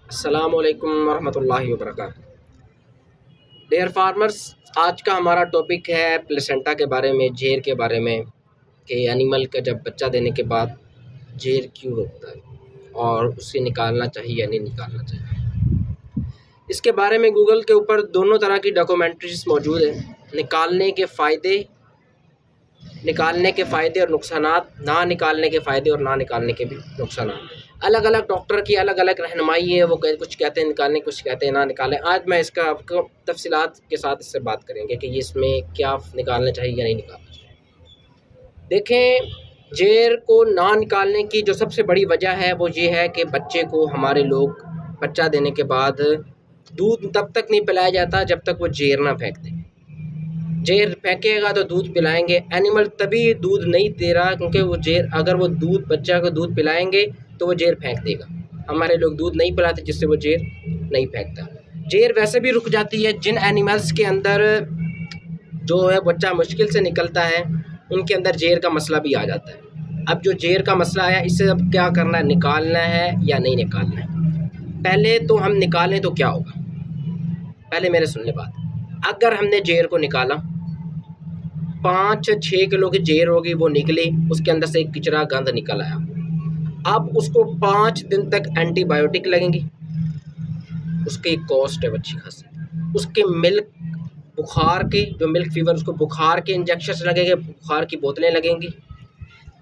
अस्सलामुअलैकुम वरहमतुल्लाहि वबरकातुहू। Dare farmers, आज का हमारा टॉपिक है प्लेसेंटा के बारे में, जेर के बारे में कि एनिमल का जब बच्चा देने के बाद जेर क्यों होता है और उसे निकालना चाहिए या नहीं निकालना चाहिए। इसके बारे में गूगल के ऊपर दोनों तरह की डॉक्यूमेंट्रीज मौजूद हैं। निकालने के फ़ायदे और नुकसानात, ना निकालने के फ़ायदे और ना निकालने के भी नुकसानात। अलग अलग डॉक्टर की अलग अलग रहनुमाई है, वो कुछ कहते हैं निकालें, कुछ कहते हैं ना निकालें। आज मैं इसका आपको तफसीलात के साथ इससे बात करेंगे कि ये इसमें क्या निकालना चाहिए या नहीं निकालना चाहिए। देखें, जेर को ना निकालने की जो सबसे बड़ी वजह है वो ये है कि बच्चे को हमारे लोग बच्चा देने के बाद दूध तब तक नहीं पिलाया जाता जब तक वो जेर ना फेंक दे। जेर फेंकेगा तो दूध पिलाएंगे। एनिमल तभी दूध नहीं दे रहा क्योंकि वो जेर, अगर वो दूध बच्चा को दूध पिलाएंगे तो वो जेर फेंक देगा। हमारे लोग दूध नहीं पिलाते जिससे वो जेर नहीं फेंकता। जेर वैसे भी रुक जाती है जिन एनिमल्स के अंदर जो है बच्चा मुश्किल से निकलता है, उनके अंदर जेर का मसला भी आ जाता है। अब जो जेर का मसला आया, इससे अब क्या करना है, निकालना है या नहीं निकालना है। पहले तो हम निकालें तो क्या होगा, पहले मेरे सुन ले बात। अगर हमने जेर को निकाला, 5-6 किलो की जेर होगी, वो निकली, उसके अंदर से एक किचरा गंद निकल आया। अब उसको 5 दिन तक एंटीबायोटिक लगेंगी, उसकी कॉस्ट है अच्छी खासी। उसके मिल्क बुखार के, जो मिल्क फीवर, उसको बुखार के इंजेक्शन लगेंगे, बुखार की बोतलें लगेंगी,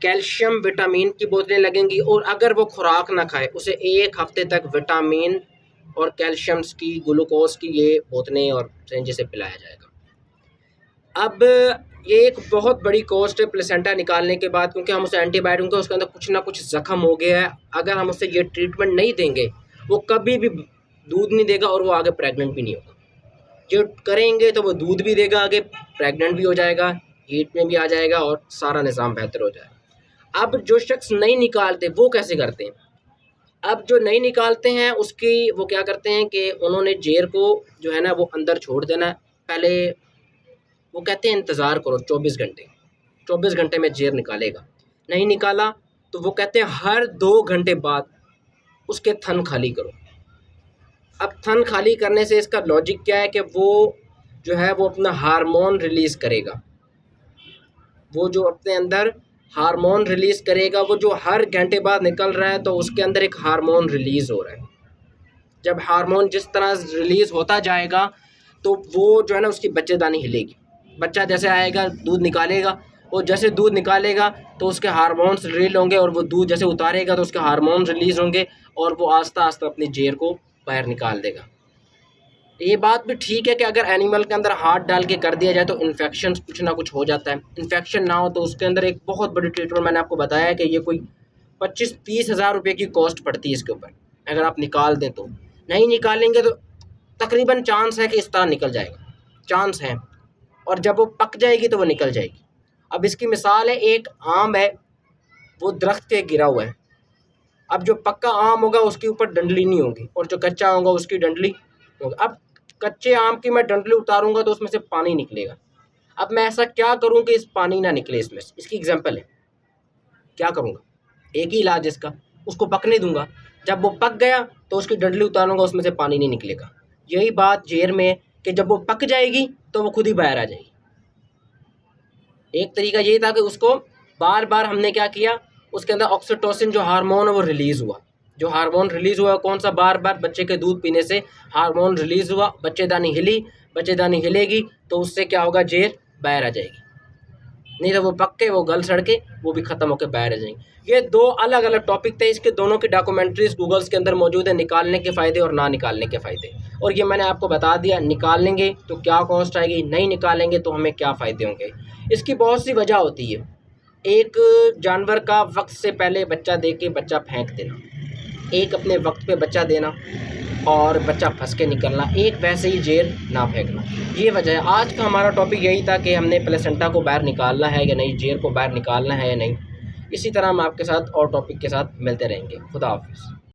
कैल्शियम विटामिन की बोतलें लगेंगी। और अगर वो खुराक ना खाए, उसे 1 हफ्ते तक विटामिन और कैल्शियम्स की, ग्लूकोज की ये बोतलें और सिरिंज से पिलाया जाएगा। अब ये एक बहुत बड़ी कॉस्ट है प्लेसेंटा निकालने के बाद, क्योंकि हम उसे एंटीबायोटिक का उसके अंदर कुछ ना कुछ ज़ख्म हो गया है। अगर हम उसे ये ट्रीटमेंट नहीं देंगे, वो कभी भी दूध नहीं देगा और वो आगे प्रेग्नेंट भी नहीं होगा। जो करेंगे तो वो दूध भी देगा, आगे प्रेग्नेंट भी हो जाएगा, हीट में भी आ जाएगा और सारा निज़ाम बेहतर हो जाएगा। अब जो शख्स नहीं निकालते वो कैसे करते हैं? अब जो नहीं निकालते हैं उसकी वो क्या करते हैं कि उन्होंने जेर को जो है ना वो अंदर छोड़ देना है। पहले वो कहते हैं इंतज़ार करो 24 घंटे में जेर निकालेगा। नहीं निकाला तो वो कहते हैं हर 2 घंटे बाद उसके थन खाली करो। अब थन खाली करने से इसका लॉजिक क्या है कि वो जो है वो अपना हार्मोन रिलीज़ करेगा। वो जो अपने अंदर हार्मोन रिलीज़ करेगा, वो जो हर घंटे बाद निकल रहा है, तो उसके अंदर एक हार्मोन रिलीज़ हो रहा है। जब हार्मोन जिस तरह रिलीज़ होता जाएगा तो वो जो है ना उसकी बच्चेदानी हिलेगी। बच्चा जैसे आएगा दूध निकालेगा, और जैसे दूध निकालेगा तो उसके हार्मोन्स रिलीज होंगे, और वो दूध जैसे उतारेगा तो उसके हार्मोन रिलीज़ होंगे और वो आस्ता आस्ता अपनी जेर को बाहर निकाल देगा। ये बात भी ठीक है कि अगर एनिमल के अंदर हाथ डाल के कर दिया जाए तो इन्फेक्शन कुछ ना कुछ हो जाता है। इन्फेक्शन ना हो तो उसके अंदर एक बहुत बड़ी ट्रीटमेंट, मैंने आपको बताया कि ये कोई 25-30 हज़ार रुपये की कॉस्ट पड़ती है इसके ऊपर, अगर आप निकाल दें तो। नहीं निकालेंगे तो तकरीबन चांस है कि इस तरह निकल जाएगा, चांस है, और जब वो पक जाएगी तो वो निकल जाएगी। अब इसकी मिसाल है, एक आम है, वो दरख्त के गिरा हुआ है। अब जो पक्का आम होगा उसके ऊपर डंडली नहीं होगी, और जो कच्चा होगा उसकी डंडली होगी। अब कच्चे आम की मैं डंडली उतारूंगा तो उसमें से पानी निकलेगा। अब मैं ऐसा क्या करूं कि इस पानी ना निकले इसमें से? इसकी एग्जांपल है, क्या करूंगा? एक ही इलाज इसका, उसको पकने दूंगा। जब वो पक गया तो उसकी डंडली उतारूंगा, उसमें से पानी नहीं निकलेगा। यही बात जेर में है कि जब वो पक जाएगी तो वो खुद ही बाहर आ जाएगी। एक तरीका यही था कि उसको बार बार हमने क्या किया, उसके अंदर ऑक्सीटोसिन जो हार्मोन है वो रिलीज़ हुआ। जो हार्मोन रिलीज़ हुआ कौन सा? बार बार बच्चे के दूध पीने से हार्मोन रिलीज़ हुआ, बच्चेदानी हिली, बच्चेदानी हिलेगी तो उससे क्या होगा, जेर बाहर आ जाएगी। नहीं तो वो पक के, वो गल सड़ के वो भी ख़त्म होकर बाहर आ जाएंगे। ये 2 अलग अलग टॉपिक थे, इसके दोनों की डॉक्यूमेंट्रीज गूगल्स के अंदर मौजूद है, निकालने के फ़ायदे और ना निकालने के फ़ायदे। और ये मैंने आपको बता दिया, निकालेंगे तो क्या कॉस्ट आएगी, नहीं निकालेंगे तो हमें क्या फ़ायदे होंगे। इसकी बहुत सी वजह होती है। एक जानवर का वक्त से पहले बच्चा दे के बच्चा फेंक देना, एक अपने वक्त पे बच्चा देना और बच्चा फंस के निकलना, एक वैसे ही जेर ना फेंकना। ये वजह है। आज का हमारा टॉपिक यही था कि हमने प्लेसेंटा को बाहर निकालना है या नहीं, जेर को बाहर निकालना है या नहीं। इसी तरह हम आपके साथ और टॉपिक के साथ मिलते रहेंगे। खुदा हाफिज़।